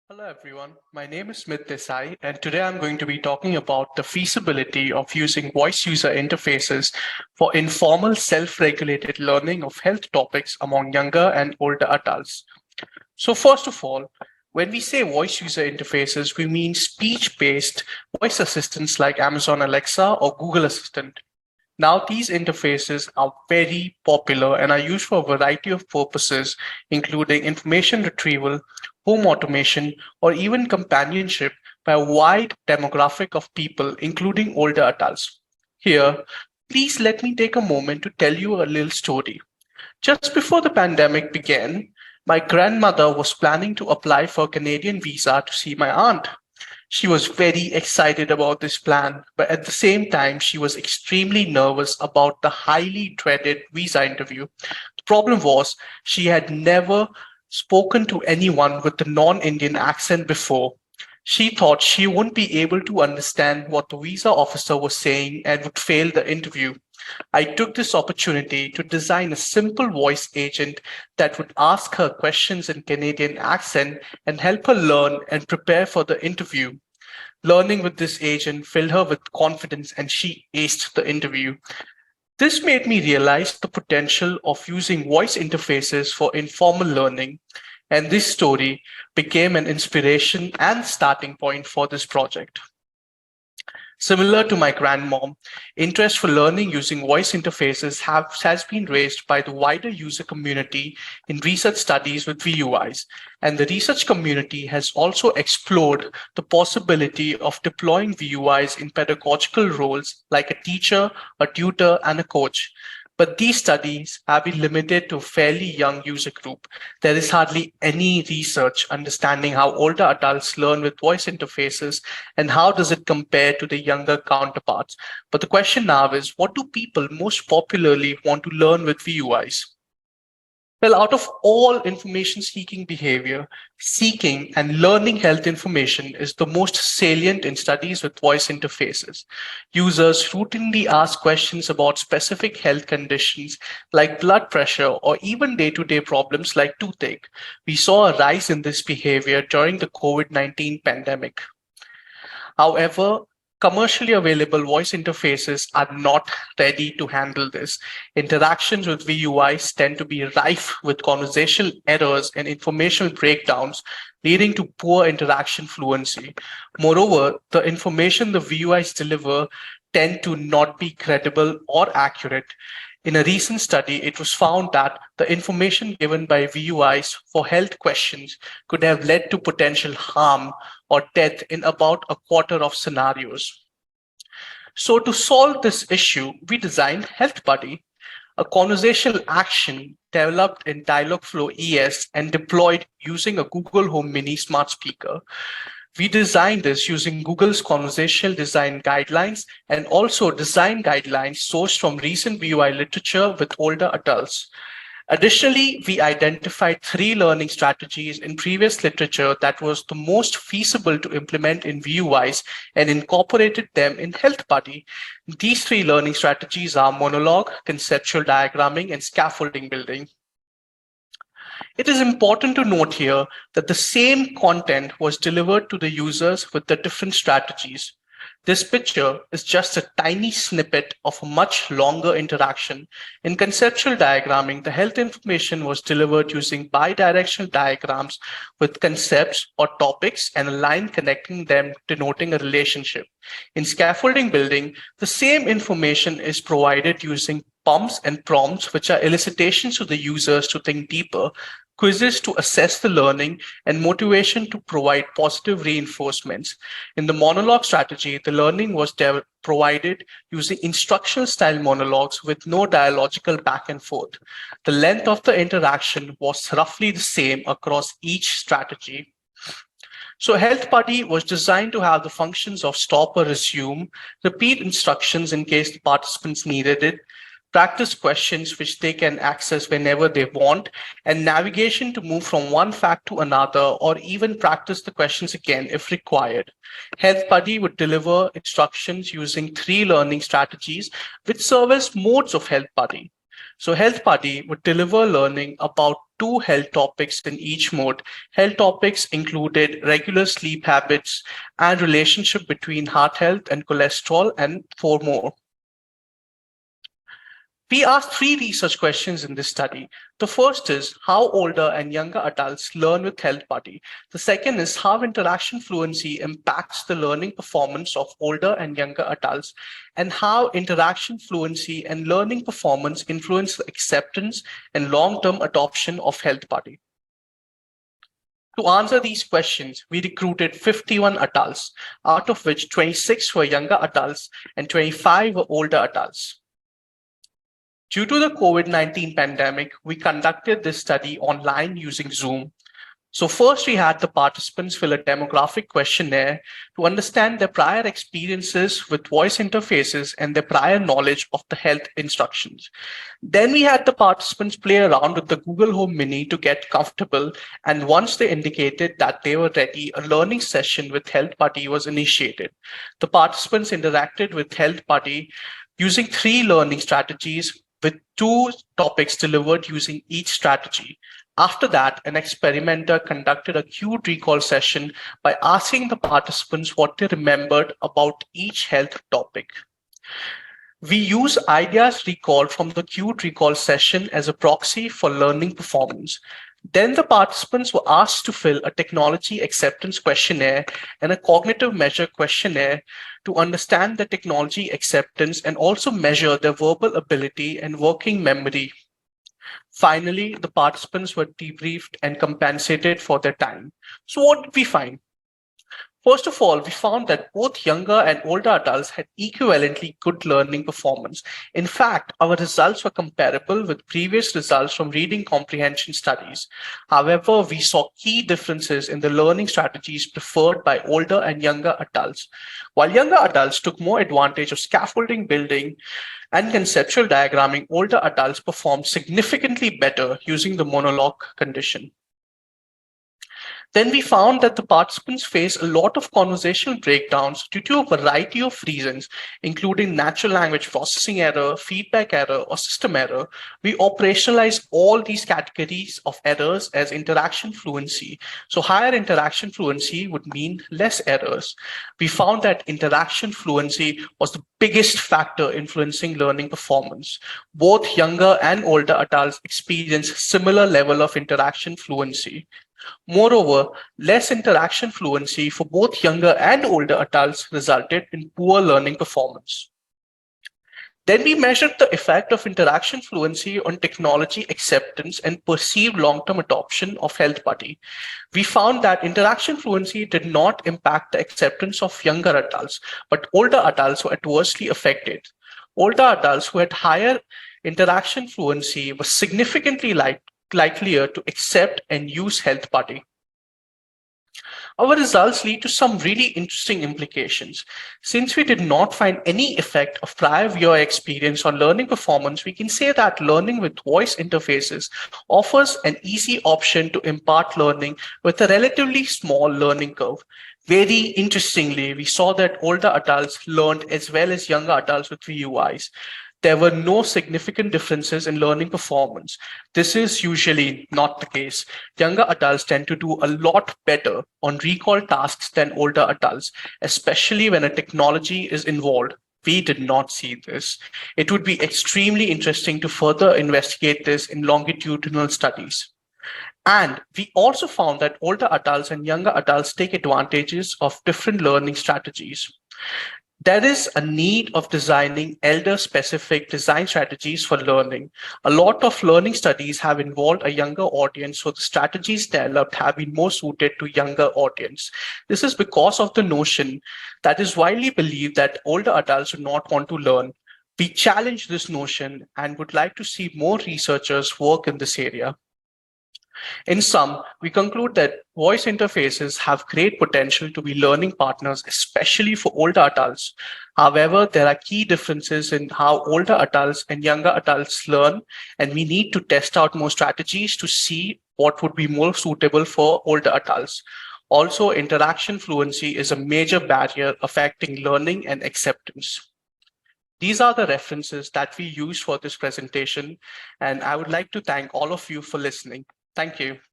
Hello everyone, my name is Smit Desai, and today I'm going to be talking about the feasibility of using voice user interfaces for informal self-regulated learning of health topics among younger and older adults. So first of all, when we say voice user interfaces, we mean speech-based voice assistants like Amazon Alexa or Google Assistant. Now, these interfaces are very popular and are used for a variety of purposes, including information retrieval, home automation, or even companionship by a wide demographic of people, including older adults. Here, please let me take a moment to tell you a little story. Just before the pandemic began, my grandmother was planning to apply for a Canadian visa to see my aunt. She was very excited about this plan, but at the same time, she was extremely nervous about the highly dreaded visa interview. The problem was she had never spoken to anyone with a non-Indian accent before. She thought she wouldn't be able to understand what the visa officer was saying and would fail the interview. I took this opportunity to design a simple voice agent that would ask her questions in Canadian accent and help her learn and prepare for the interview. Learning with this agent filled her with confidence and she aced the interview. This made me realize the potential of using voice interfaces for informal learning, and this story became an inspiration and starting point for this project. Similar to my grandmom, interest for learning using voice interfaces has been raised by the wider user community in research studies with VUIs, and the research community has also explored the possibility of deploying VUIs in pedagogical roles like a teacher, a tutor, and a coach. But these studies have been limited to a fairly young user group. There is hardly any research understanding how older adults learn with voice interfaces and how does it compare to the younger counterparts. But the question now is, what do people most popularly want to learn with VUIs? Well, out of all information seeking behavior, seeking and learning health information is the most salient in studies with voice interfaces. Users routinely ask questions about specific health conditions like blood pressure or even day-to-day problems like toothache. We saw a rise in this behavior during the COVID-19 pandemic. However, commercially available voice interfaces are not ready to handle this. Interactions with VUIs tend to be rife with conversational errors and informational breakdowns, leading to poor interaction fluency. Moreover, the information the VUIs deliver tend to not be credible or accurate. In a recent study, it was found that the information given by VUIs for health questions could have led to potential harm or death in about a quarter of scenarios. So to solve this issue, we designed Health Buddy, a conversational action developed in Dialogflow ES and deployed using a Google Home Mini smart speaker. We designed this using Google's conversational design guidelines and also design guidelines sourced from recent VUI literature with older adults. Additionally, we identified 3 learning strategies in previous literature that was the most feasible to implement in VUIs and incorporated them in Health Buddy. These 3 learning strategies are monologue, conceptual diagramming, and scaffolding building. It is important to note here that the same content was delivered to the users with the different strategies. This picture is just a tiny snippet of a much longer interaction. In conceptual diagramming, the health information was delivered using bidirectional diagrams with concepts or topics and a line connecting them, denoting a relationship. In scaffolding building, the same information is provided using pumps and prompts, which are elicitations to the users to think deeper, quizzes to assess the learning, and motivation to provide positive reinforcements. In the monologue strategy, the learning was provided using instructional style monologues with no dialogical back and forth. The length of the interaction was roughly the same across each strategy. So Health Buddy was designed to have the functions of stop or resume, repeat instructions in case the participants needed it, practice questions which they can access whenever they want, and navigation to move from one fact to another or even practice the questions again if required. Health Buddy would deliver instructions using 3 learning strategies which serve as modes of Health Buddy. So Health Buddy would deliver learning about two health topics in each mode. Health topics included regular sleep habits and relationship between heart health and cholesterol and four more. We asked three research questions in this study. The first is how older and younger adults learn with Health Buddy. The second is how interaction fluency impacts the learning performance of older and younger adults, and how interaction fluency and learning performance influence the acceptance and long-term adoption of Health Buddy. To answer these questions, we recruited 51 adults, out of which 26 were younger adults and 25 were older adults. Due to the COVID-19 pandemic, we conducted this study online using Zoom. So first we had the participants fill a demographic questionnaire to understand their prior experiences with voice interfaces and their prior knowledge of the health instructions. Then we had the participants play around with the Google Home Mini to get comfortable, and once they indicated that they were ready, a learning session with Health Buddy was initiated. The participants interacted with Health Buddy using 3 learning strategies, with 2 topics delivered using each strategy. After that, an experimenter conducted a cued recall session by asking the participants what they remembered about each health topic. We use ideas recalled from the cued recall session as a proxy for learning performance. Then the participants were asked to fill a technology acceptance questionnaire and a cognitive measure questionnaire to understand the technology acceptance and also measure their verbal ability and working memory. Finally, the participants were debriefed and compensated for their time. So what did we find? First of all, we found that both younger and older adults had equivalently good learning performance. In fact, our results were comparable with previous results from reading comprehension studies. However, we saw key differences in the learning strategies preferred by older and younger adults. While younger adults took more advantage of scaffolding building and conceptual diagramming, older adults performed significantly better using the monologue condition. Then we found that the participants face a lot of conversational breakdowns due to a variety of reasons, including natural language processing error, feedback error, or system error. We operationalized all these categories of errors as interaction fluency. So higher interaction fluency would mean less errors. We found that interaction fluency was the biggest factor influencing learning performance. Both younger and older adults experience similar level of interaction fluency. Moreover, less interaction fluency for both younger and older adults resulted in poor learning performance. Then we measured the effect of interaction fluency on technology acceptance and perceived long-term adoption of Health Buddy. We found that interaction fluency did not impact the acceptance of younger adults, but older adults were adversely affected. Older adults who had higher interaction fluency were significantly likelier to accept and use Health Buddy. Our results lead to some really interesting implications. Since we did not find any effect of prior VUI experience on learning performance, we can say that learning with voice interfaces offers an easy option to impart learning with a relatively small learning curve. Very interestingly, we saw that older adults learned as well as younger adults with VUIs. There were no significant differences in learning performance. This is usually not the case. Younger adults tend to do a lot better on recall tasks than older adults, especially when a technology is involved. We did not see this. It would be extremely interesting to further investigate this in longitudinal studies. And we also found that older adults and younger adults take advantages of different learning strategies. There is a need of designing elder-specific design strategies for learning. A lot of learning studies have involved a younger audience, so the strategies developed have been more suited to younger audience. This is because of the notion that is widely believed that older adults do not want to learn. We challenge this notion and would like to see more researchers work in this area. In sum, we conclude that voice interfaces have great potential to be learning partners, especially for older adults. However, there are key differences in how older adults and younger adults learn, and we need to test out more strategies to see what would be more suitable for older adults. Also, interaction fluency is a major barrier affecting learning and acceptance. These are the references that we use for this presentation, and I would like to thank all of you for listening. Thank you.